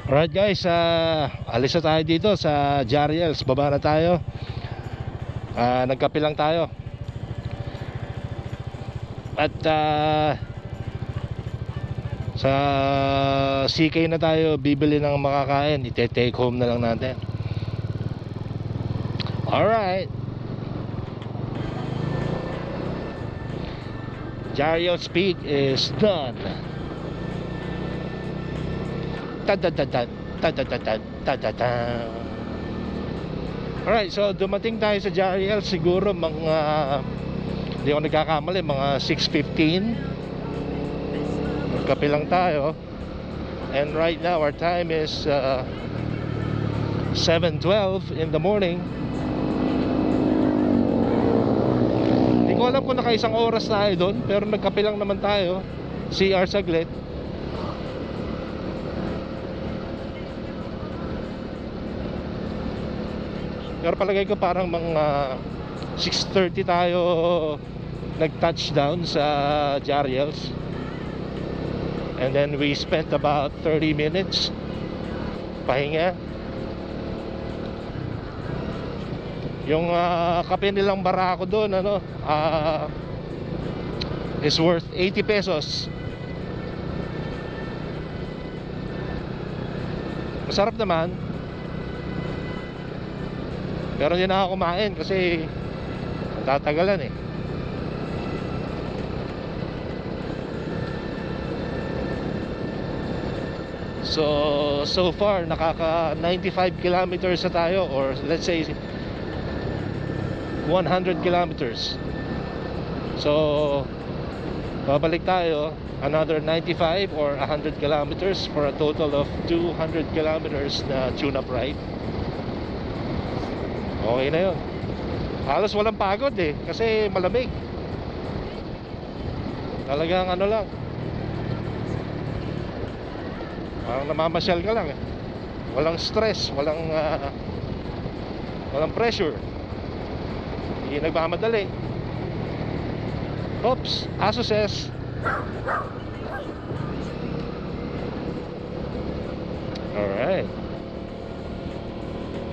Alright guys, alis na tayo dito sa Jariels. Baba na tayo. Nagkape lang tayo. At sa CK na tayo bibili ng makakain. Ite-take home na lang natin. Alright, Jariels Peak is done. Tadadadad, tadadadad, tadadad. Alright, so dumating tayo sa Jariel siguro mga, hindi ako nagkakamali, mga 6:15. Magkape lang tayo. And right now our time is 7:12 in the morning. Hindi ko alam kung nakaisang oras tayo doon, pero nagkape lang naman tayo. CR saglit. Pero palagay ko parang mga 6:30 tayo nag-touchdown sa Jariels. And then we spent about 30 minutes pahinga. Yung kape nilang Barako doon is worth 80 pesos. Masarap naman. Pero hindi na ako kumain kasi tatagalan eh. So far nakaka 95 kilometers na tayo, or let's say 100 kilometers. So babalik tayo another 95 or 100 kilometers for a total of 200 kilometers na tune-up ride. Okay na yun. Halos walang pagod eh, kasi malamig. Talagang ano lang, parang namamasyal ka lang eh. Walang stress, walang pressure. Hindi nagmamadali. Oops, aso says. Alright.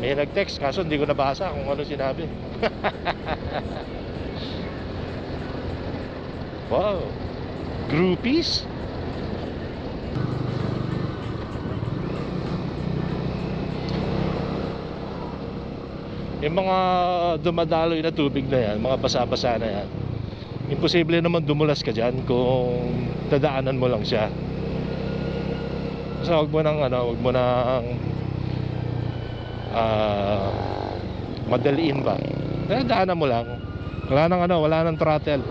May nag-text kaso hindi ko nabasa kung ano sinabi. Wow, groupies. Yung mga dumadaloy na tubig na yan, mga basa-basa na yan, imposible naman dumulas ka dyan kung dadaanan mo lang siya. So wag mo nang madaliin ba. Daanan mo lang. Wala nang throttle.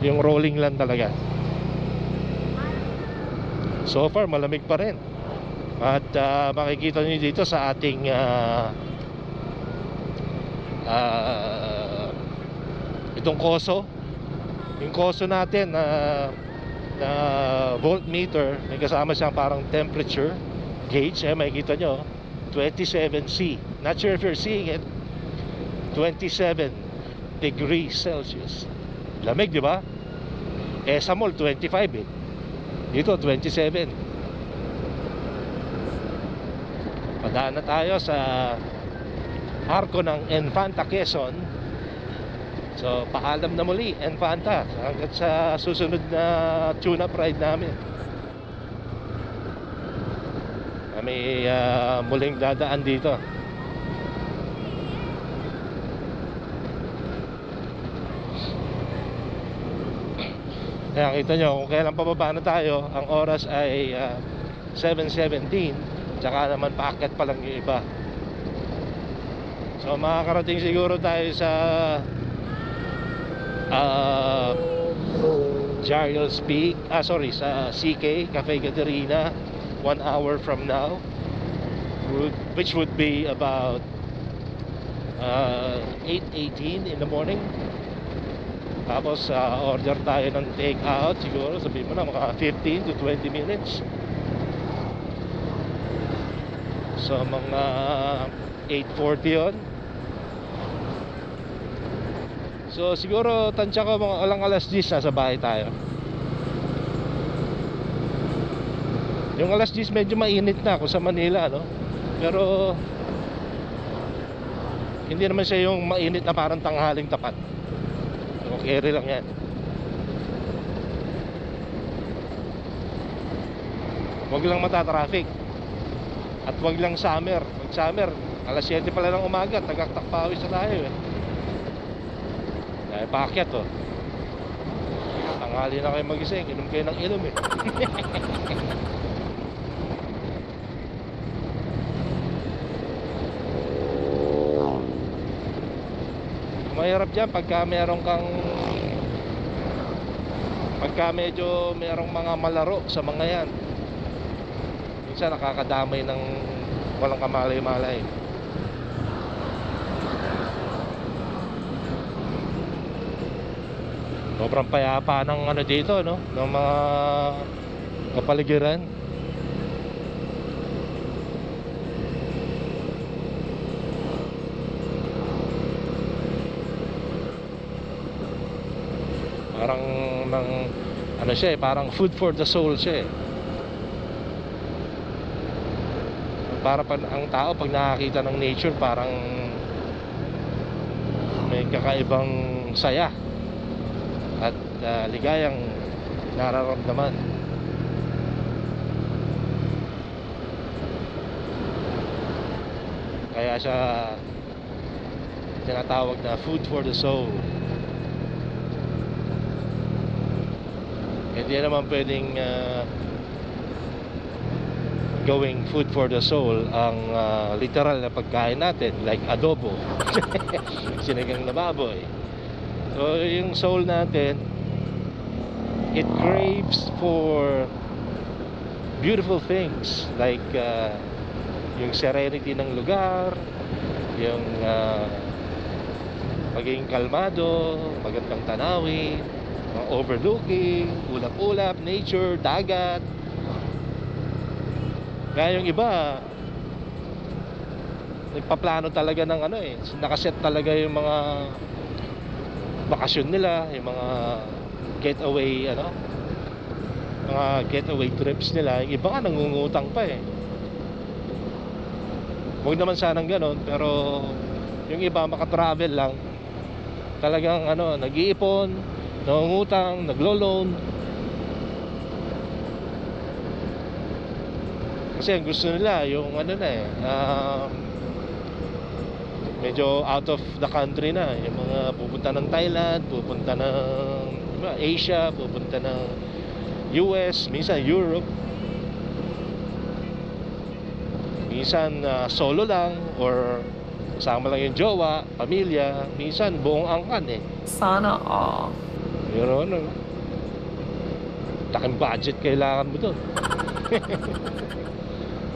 Yung rolling lang talaga. So far malamig pa rin. At makikita niyo dito sa ating itong koso. Yung koso natin na voltmeter, may kasama siyang parang temperature gauge. Makikita nyo 27C. Not sure if you're seeing it. 27 degrees Celsius. Lamig, di ba? Sa mall 25 eh. Dito 27. Padaan na tayo sa arko ng Infanta, Quezon. So paalam na muli Infanta, hanggang sa susunod na tune-up ride namin. May muling dadaan dito. Kaya kita nyo kung kailan pababa na tayo. Ang oras ay 7:17. Tsaka naman paakyat pa lang yung iba. So makakarating siguro tayo sa Jariels Peak, sa CK Cafe Caterina 1 hour from now, which would be about 8:18 in the morning. Tapos order tayo ng take out, siguro sabihin mo na mga 15 to 20 minutes. So mga 8:40 yun. So siguro tansya ko mga alang alas 10 nasa bahay tayo. Yung alas 10 medyo mainit na kung sa Manila, no? Pero hindi naman siya yung mainit na parang tanghaling tapat. Okay lang yan. Huwag lang matatraffic. At huwag lang summer. Pag summer, alas 7 pala ng umaga, tagaktak-pawis na tayo eh. Dahil paakyat oh. Tanghali na kayo magising, inom kayo ng inom eh. Mahirap dyan pagka medyo merong mga malaro sa mga yan. Minsan nakakadamay ng walang kamalay-malay. Sobrang payapa ng ano dito, no? Ng mga kapaligiran. Parang ano siya eh, parang food for the soul siya eh. Para ang tao pag nakakita ng nature, parang may kakaibang saya at ligayang nararamdaman. Kaya siya tinatawag na food for the soul. Hindi naman pwedeng gawing food for the soul ang literal na pagkain natin, like adobo, sinigang na baboy. So yung soul natin, it craves for beautiful things like yung serenity ng lugar, yung magiging kalmado, magandang tanawin, overlooking, ulap-ulap, nature, dagat. Kaya yung iba nagpaplano talaga ng ano eh, nakaset talaga yung mga bakasyon nila, yung mga getaway mga getaway trips nila. Yung iba nga nangungutang pa eh. Huwag naman sanang ganon, pero yung iba makatravel lang, talagang nag-iipon, nangungutang, naglo-loan. Kasi ang gusto nila yung medyo out of the country na. Yung mga pupunta ng Thailand, pupunta ng Asia, pupunta ng US, minsan Europe, minsan solo lang or kasama lang yung jowa, pamilya, minsan buong angkan eh. Sana all. Yun taking budget kailangan mo doon.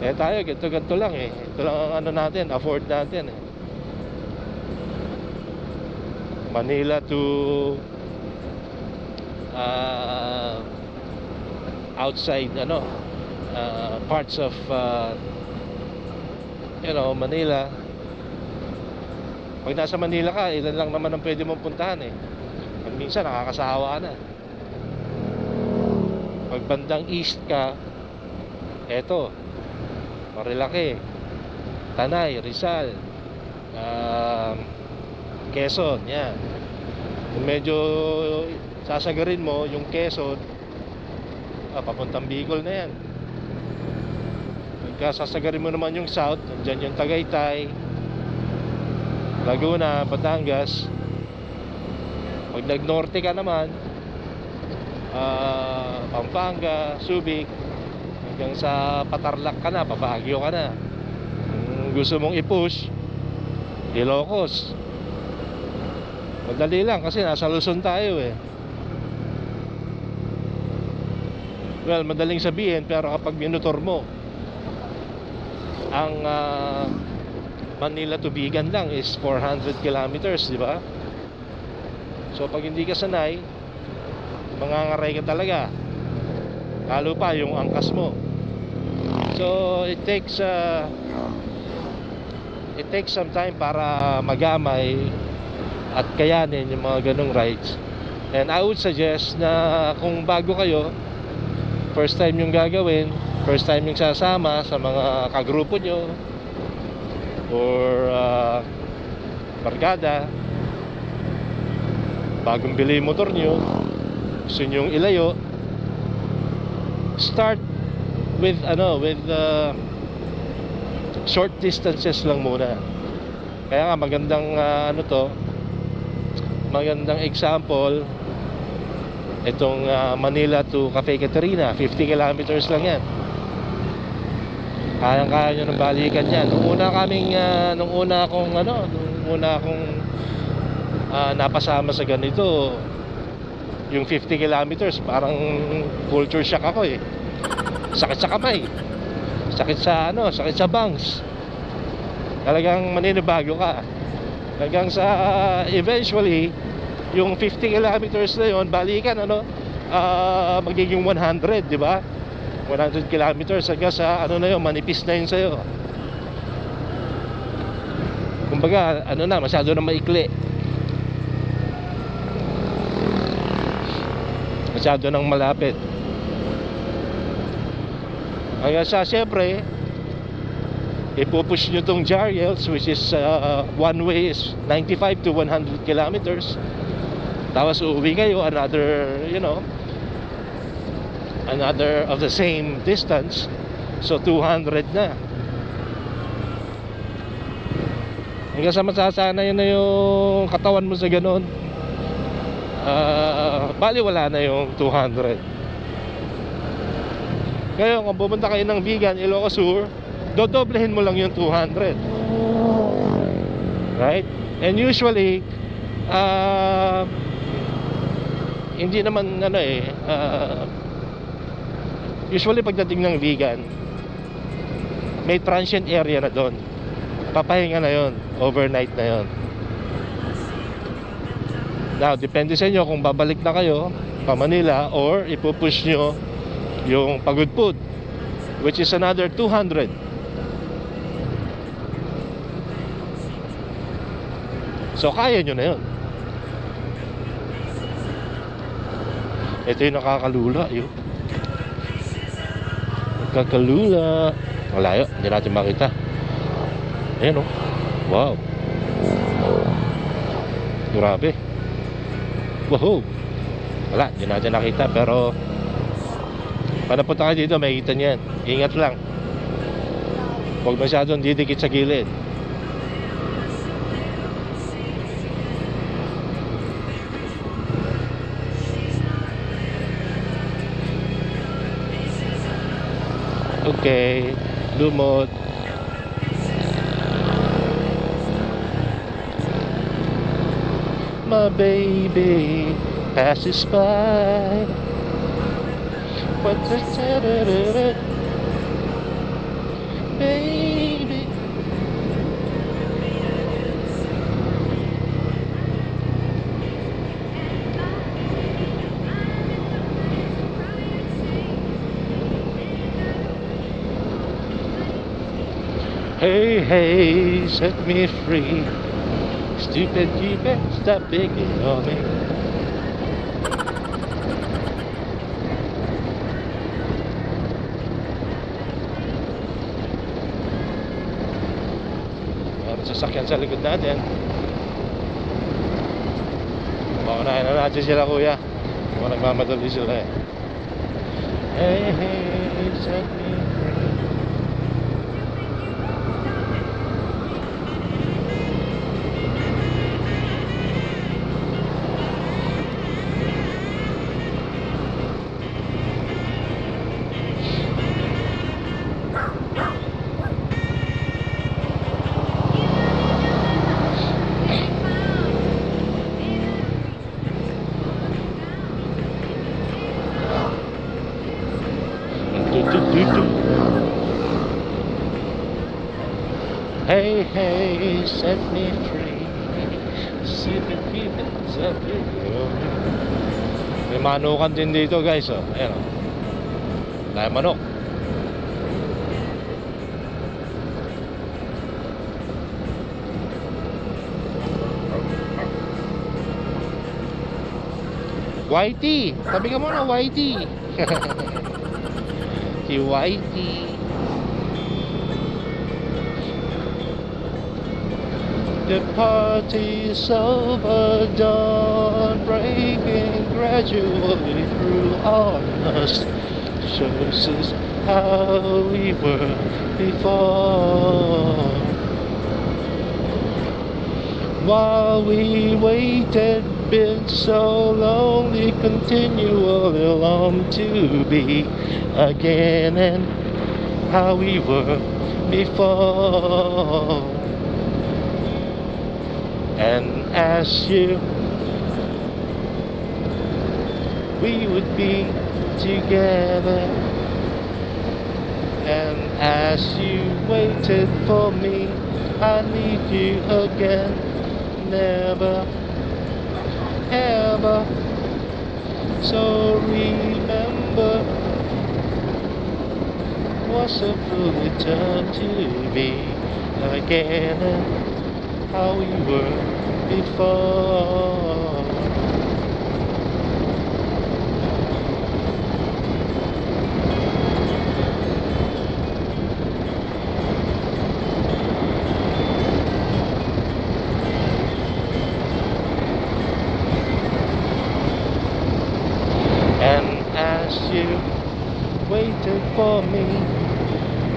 Eh tayo, ganito lang eh. Ito lang ang natin, afford natin eh. Manila to outside parts of Manila. Pag nasa Manila ka, ilan lang naman ang pwede mong puntahan eh. Pag minsan nakakasawa na. Pag bandang east ka, eto, Marilaki, Tanay, Rizal, Quezon, yan. Kung medyo sasagarin mo yung Quezon, papuntang Bicol na yan. Pagka sasagarin mo naman yung south, nandyan yung Tagaytay, Laguna, Batangas. Pag nag-norte ka naman, Pampanga, Subic, hanggang sa Patarlac ka na, Baguio ka na. Kung gusto mong i-push, Ilocos, madali lang kasi nasa Luzon tayo eh. Well, madaling sabihin, pero kapag minutor mo ang Manila to Bigan lang is 400 kilometers, di ba? So pag hindi ka sanay, mangangaray ka talaga, lalo pa yung angkas mo. So it takes some time para magamay at kayanin yung mga ganong rides. And I would suggest na kung bago kayo, first time yung gagawin, first time yung sasama sa mga kagrupo nyo or barkada, bagong bili yung motor nyo, gusto nyo ilayo, start with short distances lang muna. Kaya nga magandang magandang example itong Manila to Cafe Caterina, 50 kilometers lang yan. Kaya nyo ng balikan yan. Nung una akong napasama sa ganito, yung 50 kilometers parang culture shock ako eh. Sakit sa kamay, sakit sa bangs. Talagang maninibago ka. Hanggang sa eventually yung 50 kilometers na yun, balikan magiging 100, di ba? 100 kilometers hanggang sa manipis na yun sa'yo. Kumbaga, masyado na maikli. Masyado nang malapit. Kaya siyempre, ipupush nyo tong Jariels, which is one way is 95 to 100 kilometers. Tapos uuwi kayo another of the same distance, so 200 na. Hanggang sa masasanay na yung katawan mo sa ganun, bali wala na yung 200. Kaya kung pumunta kayo ng Vigan, Ilocos Sur, dodoblehin mo lang yung 200, right? And usually hindi naman usually pagdating ng Vigan, may transient area na doon. Papahinga na yon, overnight na yon. Now, depende sa inyo kung babalik na kayo pa Manila or ipupush nyo yung Pagudpud, which is another 200. So kaya nyo na yun. Ito yung nakakalula yun. Nakakalula. Malayo, hindi natin makita. Ayan o. Wow. Grabe. Wow. Wala, hindi natin nakita. Pero pag napunta kayo dito, makikita nyo yan. Ingat lang. Huwag masyadong didikit sa gilid. Okay, lumot. My baby passes by. What's it? Baby. Hey, hey, set me free. Stupid, you better stop picking on me. Meron sasakyan sa likod natin. Paunahin na natin sila, kuya. Kung nagmamadali sila eh. Hey, hey, set me free. Hey, hey, set me free. Set me free, set me free. May manukan din dito, guys, oh. Ayan, oh. Dahil manok. Whitey, tabi ka muna, Whitey. whitey. The party's over, dawn breaking gradually through on us, shows us how we were before. While we waited, been so lonely, continually long to be again and how we were before. And as you, we would be together. And as you waited for me, I need you again. Never, ever. So remember, was a full return to be again and how we were before. And as you waited for me,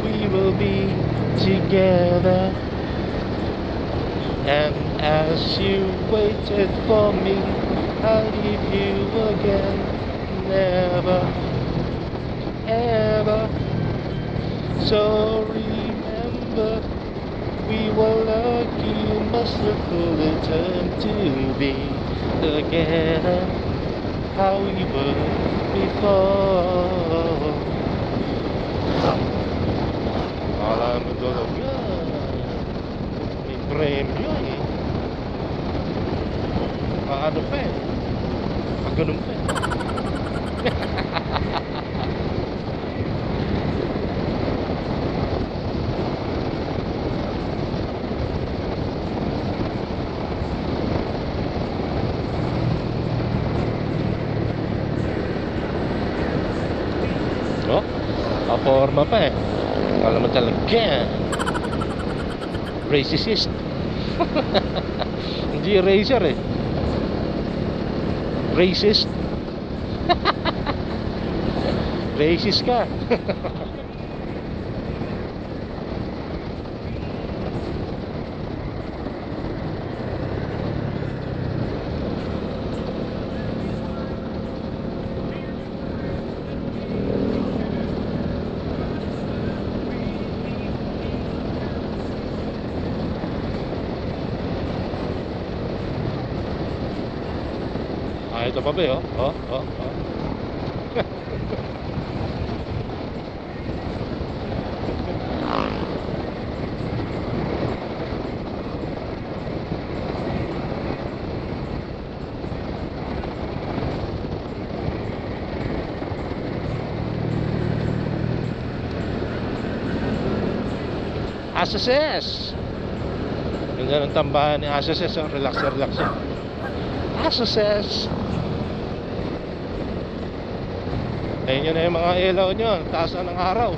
we will be together. And as you waited for me, I'll leave you again. Never, ever. So remember, we were lucky, must have fully turned to be again. How we were before. Alam mo talaga, may premyo eh. Ano pa eh, ganun pa eh. Oh, paporma pa eh. Alam mo talaga, racist. Hindi racer eh, racist. Racist ka. Ito pa ba yun? Oh. Asases! Ganda ng tambahan ni Asases, oh. Relax. Asases! Ayun yun na yung mga ilaw nyo, taas na ng araw.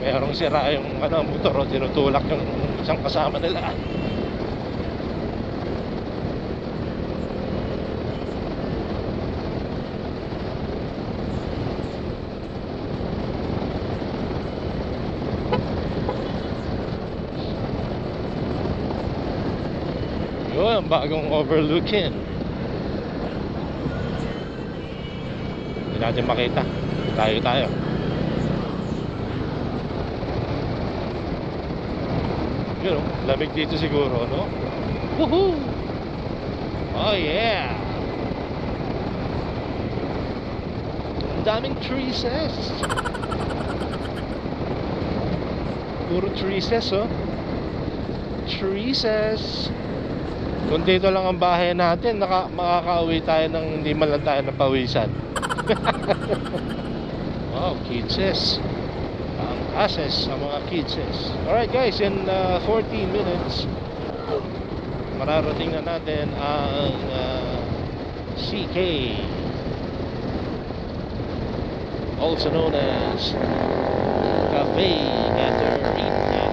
Merong sira yung motor, tinutulak yung isang kasama nila. Yun, bagong overlooking. Hindi natin makita. Tayo. Yun, lamig dito siguro, no? Woohoo! Oh yeah! Ang daming trees. Puro trees, oh. Trees. Kung dito lang ang bahay natin, makakauwi tayo ng hindi man lang tayo napawisan. Wow, kidses. Ang ases sa mga kidses. Alright guys, in 14 minutes mararating na natin ang CK, also known as Cafe Caterina.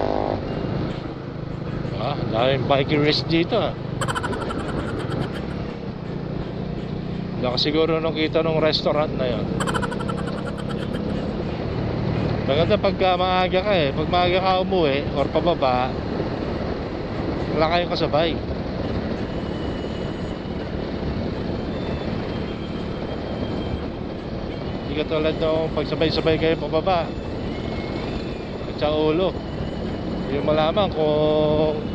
Daming bikerist dito Hindi ako siguro nakita nung restaurant na yun. Maganda pagka maaga ka pag maaga ka umuwi or pababa, wala kayong kasabay. Hindi katulad nung pagsabay-sabay kayo pababa at sa ulo, hindi mo malaman kung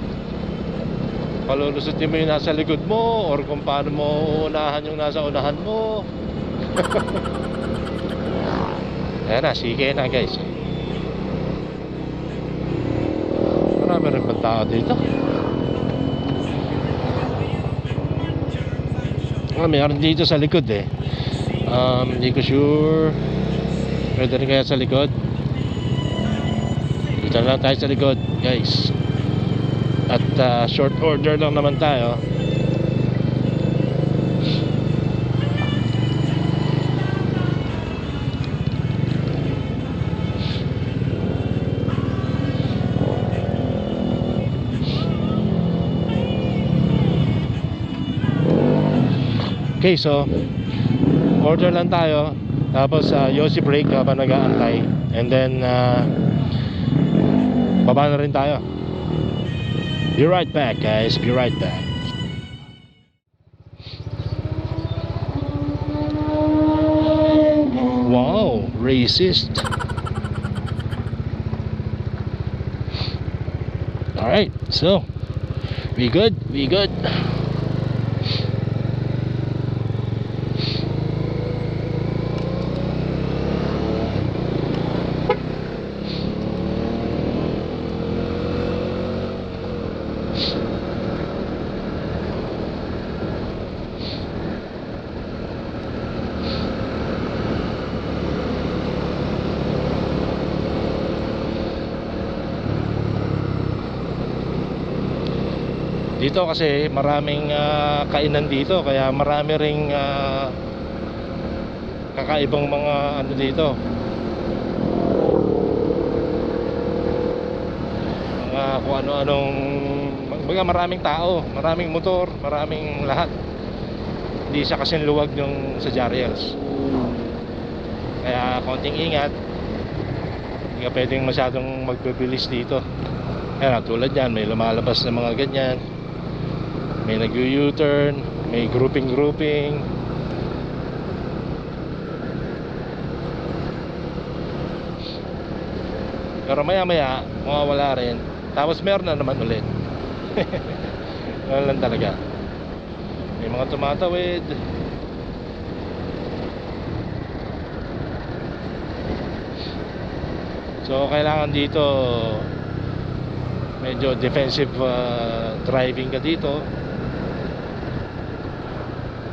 palulusutin mo yung nasa likod mo or kung paano mo uunahan yung nasa unahan mo. Ayan na, sige na guys. Marami rin bang tao dito? Meron dito sa likod hindi ko sure. Pwede rin kaya sa likod. Dito na lang tayo sa likod guys. At short order lang naman tayo. Okay, so order lang tayo. Tapos Yossi break habang nag-aantay. And then baba na rin tayo. Be right back guys, be right back. Wow, racist. Alright, so we good, we good. Dito kasi maraming kainan dito, kaya marami ring kakaibang mga ano dito, mga kung ano-anong, maraming tao, maraming motor, maraming lahat. Hindi siya kasing luwag yung sa Jariels, kaya konting ingat. Hindi ka pwedeng masyadong magbibilis dito. Ayan, tulad yan, may lumalabas na mga ganyan, may nag-U-turn, may grouping. Pero maya mawawala rin. Tapos meron na naman ulit. Ganun lang talaga. May mga tumatawid. So kailangan dito medyo defensive driving ka dito.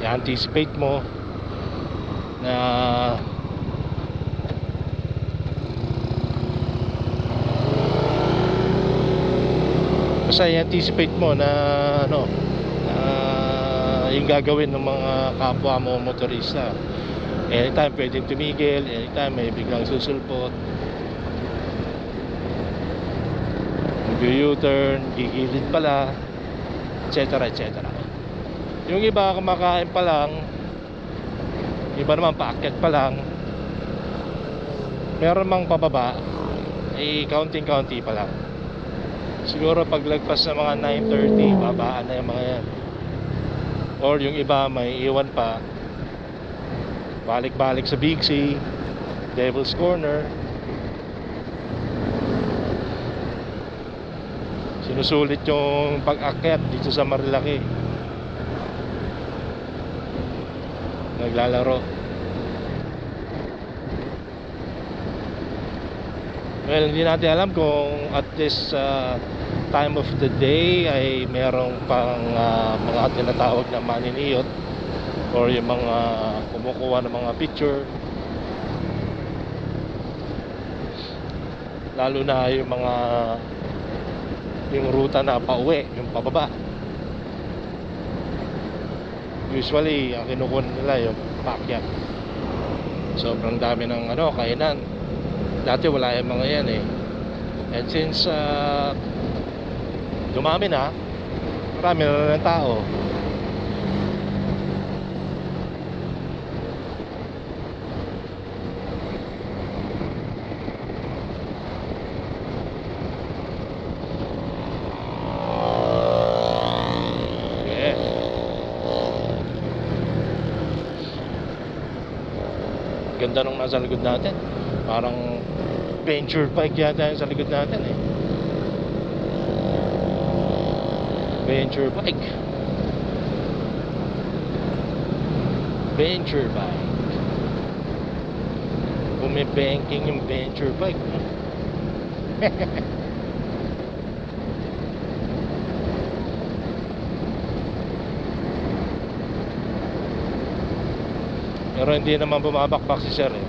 I-anticipate mo na basta i-anticipate mo na ano, yung gagawin ng mga kapwa mo motorista. Anytime pwedeng tumigil, anytime may biglang susulpot, mag-U-turn, gigilid pala, etc. Yung iba kumakain pa lang, iba naman paakyat pa lang, meron mang pababa, ay counting pa lang. Siguro paglagpas ng mga 9:30, babaan na yung mga yan. Or yung iba may iwan pa, balik-balik sa Big C, Devil's Corner. Sinusulit yung pag-akyat dito sa Marilaki. Naglalaro. Well, hindi natin alam kung at this time of the day ay merong pang mga tinatawag na maniniyot or yung mga kumukuha ng mga picture, lalo na yung ruta na pauwi, yung pababa. Usually ang kinukuha nila yung packet. Sobrang dami ng kainan. Dati wala yung mga yan eh. And since dumami na, marami na ng tao. Ganda nung nasa likod natin. Parang venture bike yata yung sa likod natin eh. Venture bike. Venture bike. Bumibanking yung venture bike. Pero hindi naman bumabakbak si sir eh.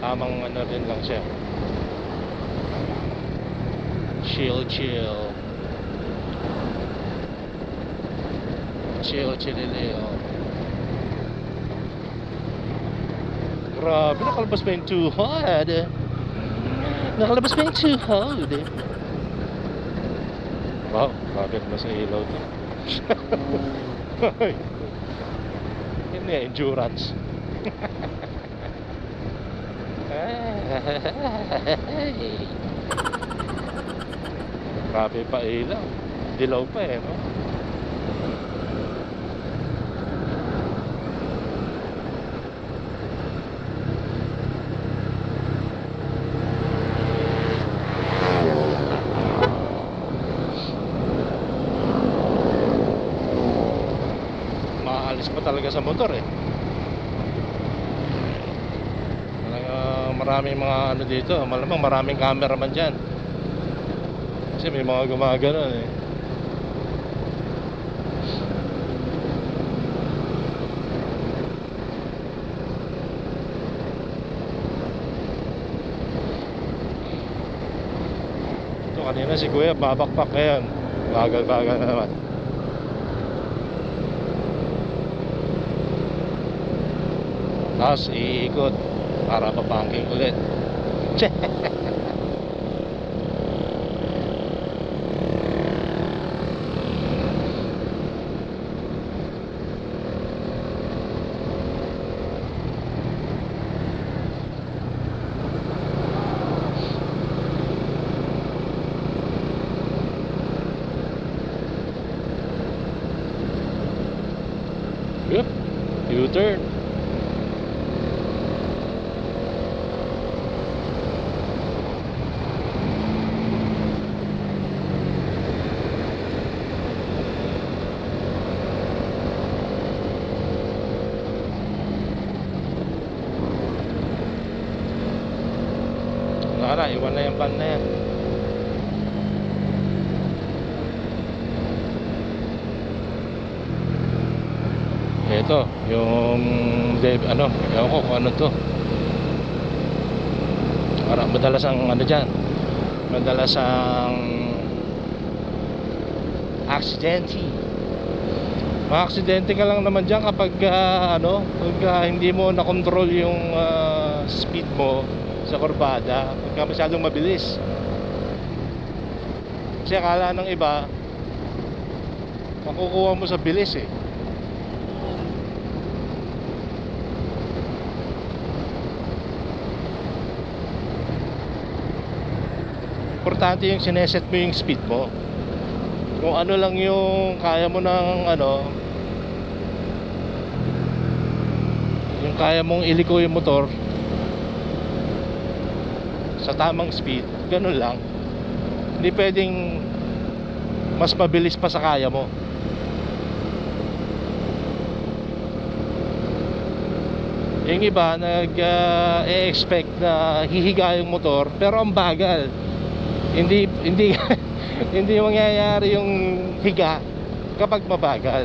Tamang din lang siya. Chill. Chillileo. Grabe, nakalabas pa yung tuhod. Nakalabas pa yung tuhod. Wow, bakit ba sa ilaw to? Hindi, endurance. Grabe pa ilaw. Dilaw pa eh, no? Maalis pa talaga sa motor eh. Maraming mga dito, malamang maraming cameraman dyan. Kasi may mga gumagano eh. Ito kanina si kuya babakpak ngayon. Bagal-bagal na naman. Tapos iikot para papangking ulit. Yep, U-turn. Wala, iwan na yung pan na yan. Ito, yung ewan ko kung ano to. Parang madalas ang dyan. Madalas ang aksidente. Ma-aksidente ka lang naman dyan kapag pag hindi mo na-control yung speed mo sa kurbada, pagka masyadong mabilis. Kasi akala ng iba makukuha mo sa bilis eh. Importante yung sineset mo yung speed mo. Kung ano lang yung kaya mo ng yung kaya mong iliko yung motor sa tamang speed, ganun lang. Hindi pwedeng mas mabilis pa sa kaya mo. Yung iba nag-expect na hihiga yung motor pero ang bagal. Hindi hindi mangyayari yung higa kapag mabagal.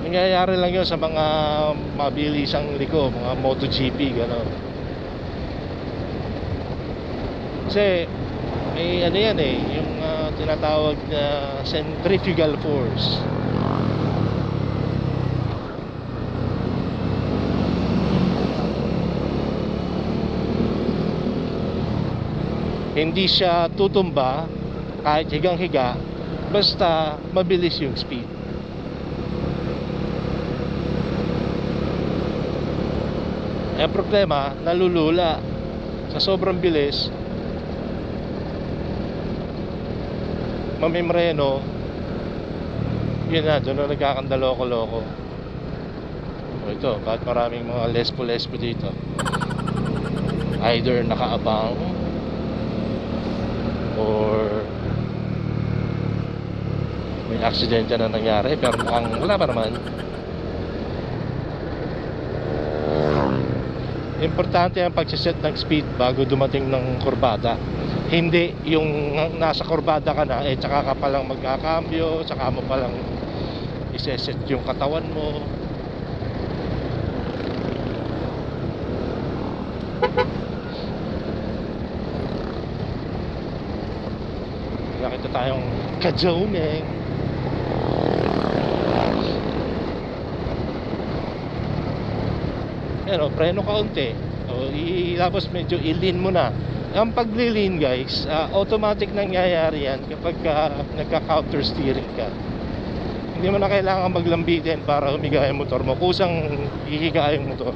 Nangyayari lang yun sa mga mabilisang liko, mga MotoGP, gano'n. Kasi may yan eh, yung tinatawag na centrifugal force. Hindi siya tutumba kahit higang-higa, basta mabilis yung speed. Ang problema, nalulula sa sobrang bilis. Mamimreno, yun na, doon na nagkakandaloko-loko. Ito, kahit maraming mga lespo-lespo dito, either nakaabang or may aksidente na nangyari, pero mukhang wala pa naman. Importante ang pagsiset ng speed bago dumating ng kurbada. Hindi yung nasa kurbada ka na, tsaka ka palang magkakambyo, tsaka mo palang iseset yung katawan mo. Nakita tayong kajomeng. Pero preno kaunti, tapos medyo ilin mo na. Ang paglilin guys, automatic nangyayari yan kapag nagka-counter steering ka. Hindi mo na kailangan maglambitin para humiga yung motor mo, kusang hihiga yung motor.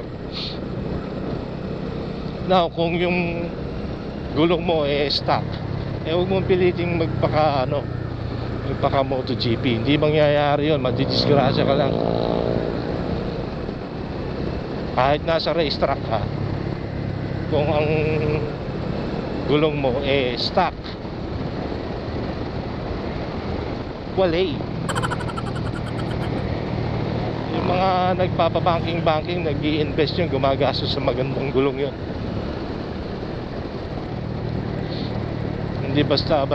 Now, kung yung gulong mo stuck, huwag mong piliting magpaka MotoGP. Hindi mangyayari yun, madidisgrasya ka lang. Kahit nasa racetrack ka, kung ang gulong mo stuck, walay. Yung mga nagpapabanking nag-i-invest yun, gumagastos sa magandang gulong yun. Hindi basta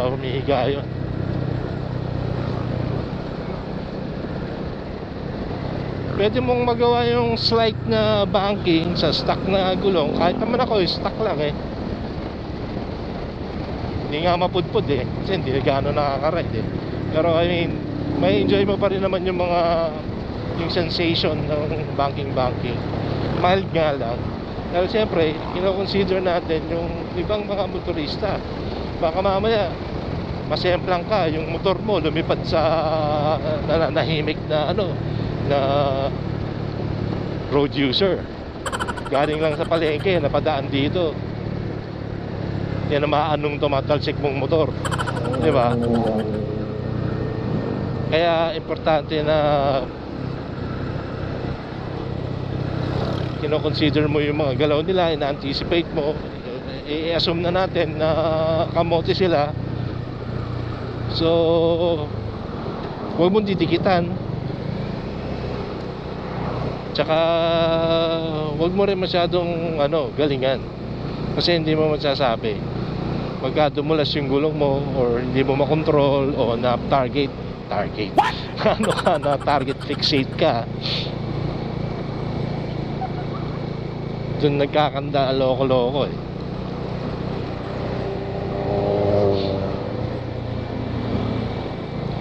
humihiga yun. Pwede mong magawa yung slight na banking sa stock na gulong. Kahit naman ako, stock lang hindi nga mapudpud kasi hindi na gano'n nakaka-ride Pero I mean, may enjoy mo pa rin naman yung sensation ng banking. Mild nga lang. Dahil siyempre, kino-consider natin yung ibang mga motorista. Baka mamaya masemplang ka, yung motor mo lumipad sa nananahimik na road user, galing lang sa palengke, napadaan dito, yan na maanong tumatalsik mong motor, di ba? Kaya importante na kino-consider mo yung mga galaw nila, ina-anticipate mo. I-assume na natin na kamote sila, so huwag mong didikitan. Tsaka huwag mo rin masyadong galingan, kasi hindi mo masasabi pagka dumulas yung gulong mo or hindi mo makontrol o na target na target fixate ka, dun nagkakanda loko-loko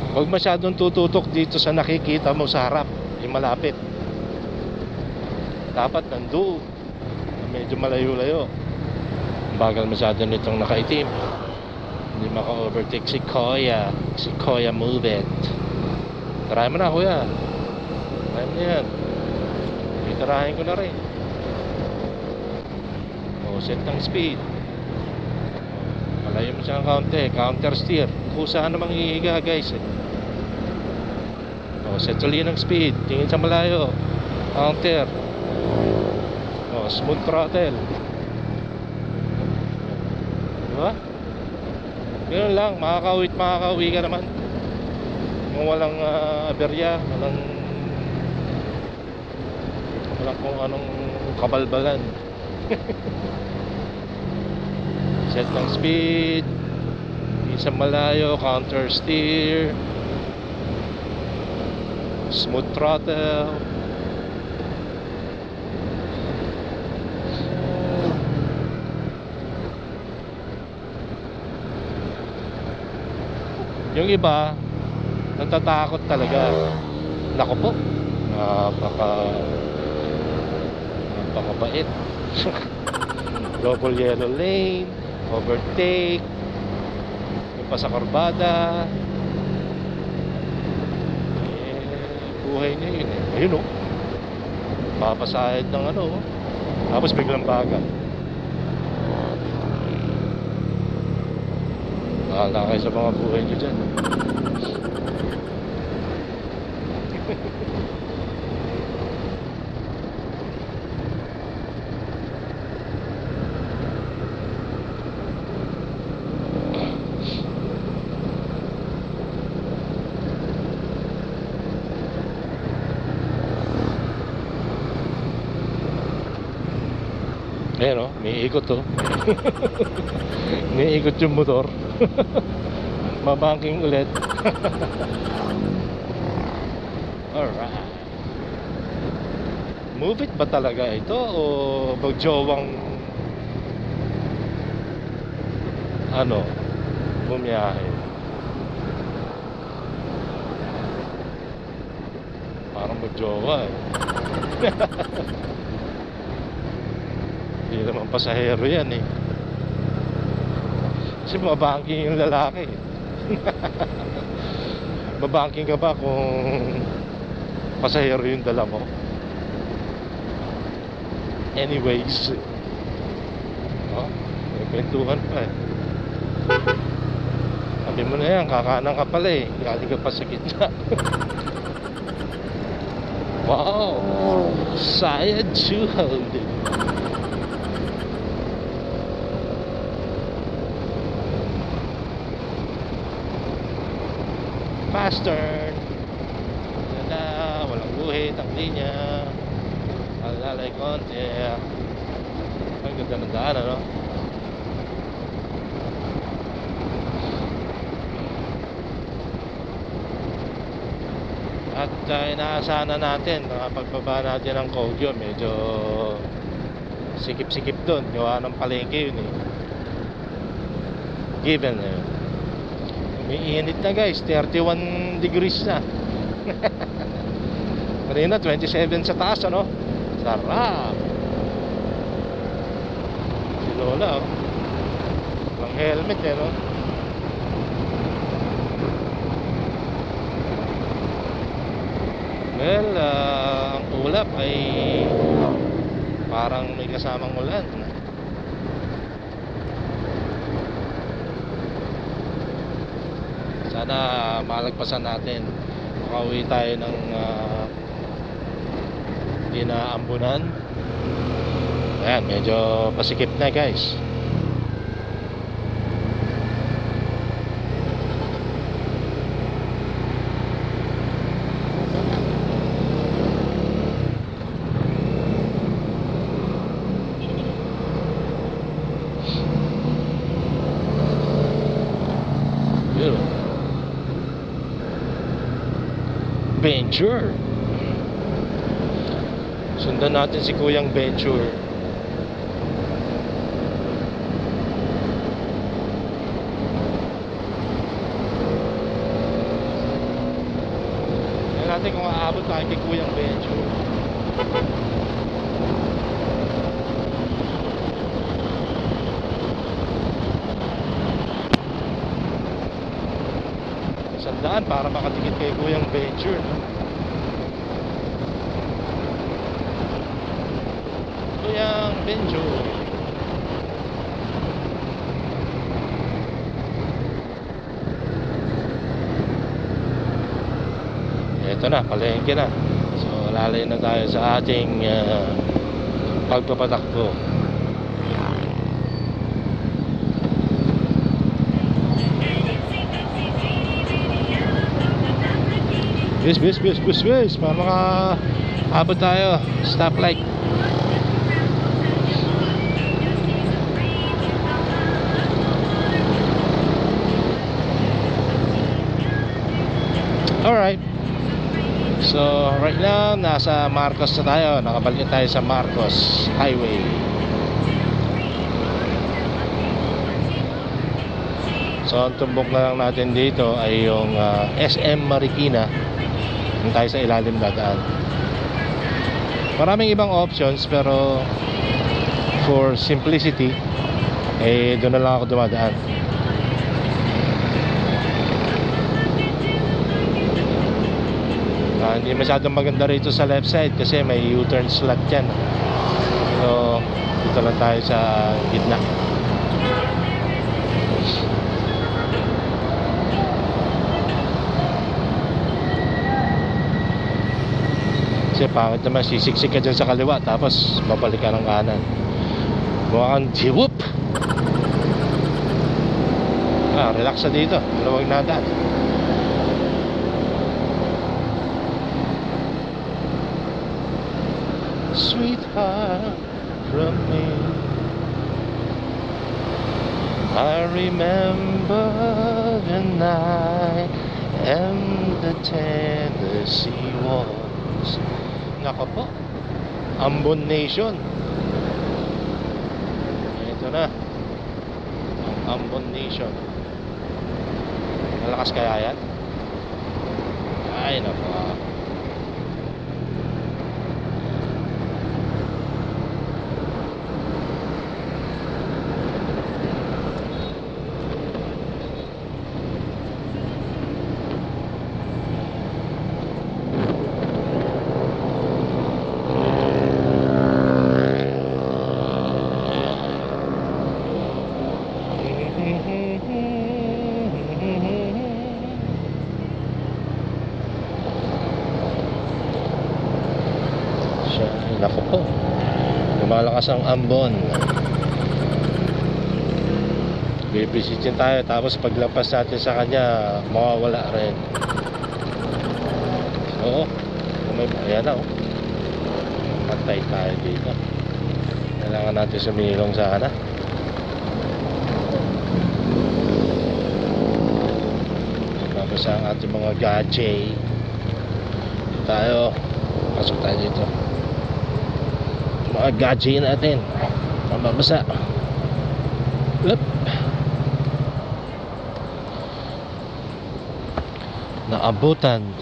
Huwag masyadong tututok dito sa nakikita mo sa harap, yung malapit. Dapat nandoon, medyo malayo-layo. Bagal masyado nitong nakaitim, hindi maka-overtake si Koya move it. Try mo na kuya, try mo na yan. Itarahin ko na rin. Set ng speed, malayo mo siyang counter steer, kusahan namang ihiga guys set ulit ng speed, tingin sa malayo, counter, smooth throttle, diba? Ganun lang, makakauwi ka naman kung walang aberya, walang kung anong kabalbalan. Set ng speed, isa malayo, counter steer, smooth throttle. Yung iba natatakot talaga. Nako po, napakabait. Double yellow lane, overtake, yung pa sa kurbada. Buhay niya yun eh. Ayun o, papasahid ng ano, tapos biglang bagal. Bahala kayo sa mga buhay niyo dyan. Ayan o, may ikot o. May ikot yung motor. Mabanking ulit. Alright. Move it ba talaga ito o magjowang ano, bumiyahe? Parang magjowa eh. Hindi naman pasahero yan eh. Kasi mabanking yung lalaki eh. Mabanking ka ba kung pasahero yung dala mo? Anyways, may kwentuhan pa eh. Sabi mo na yan, kakanan ka pala eh, galing ka pa sa gitna. Wow, sayad suhald. Fast turn. Ganda, walang guhit ang linya. Alalay konti. Ang ganda ng daan, ano? At inaasahan na natin pagbaba natin ng Kogyo, medyo sikip-sikip doon, gawa ng palengke yun eh. Given na yun. Umiinit na guys, 31 degrees na. Kanina 27 sa taas, ano? Sarap. Si Lola oh, walang helmet eh, no? Well, ang ulap ay parang may kasamang ulan. Sana malagpasan natin, makauwi tayo ng hindi na ambunan. Ayan, medyo pasikip na guys. Venture. Sundan natin si Kuyang Venture. Tingnan natin kung aabot tayo kay Kuyang Venture. Sandaan para makatikit kay Kuyang Venture, no? Kuyang Venture. Ito na, palengke na. So lalay na tayo sa ating pagpapatakbo. Bis para makaabot tayo. Stoplight. Alright. So right now nasa Marcos na tayo. Nakabalik tayo sa Marcos Highway. So ang tumbok na lang natin dito ay yung SM Marikina. Yung tayo sa ilalim dadaan. Maraming ibang options pero for simplicity doon na lang ako dumadaan. Hindi masyadong maganda rito sa left side kasi may U-turn slot yan. So dito lang tayo sa gitna. Kasi pangit naman, sisiksik ka dyan sa kaliwa tapos babalik ka ng kanan. Mukha kang jiwup. Relax na dito, maluwag na daan. Sweetheart from me, I remember the night and the tender sea walls. Nako po, Ambon Nation. Ito na ang Ambon Nation. Malakas kaya yan? Ay nako. Nako po, lumalakas ang Ambon. Bibisitin tayo tapos paglampas natin sa kanya mawawala rin. Oo, ayan na pantay tayo dito. Kailangan natin sumilong sana. Tapos ang ating mga gadget tayo, pasok tayo dito. Mga gadget natin mababasa. Up. Naabutan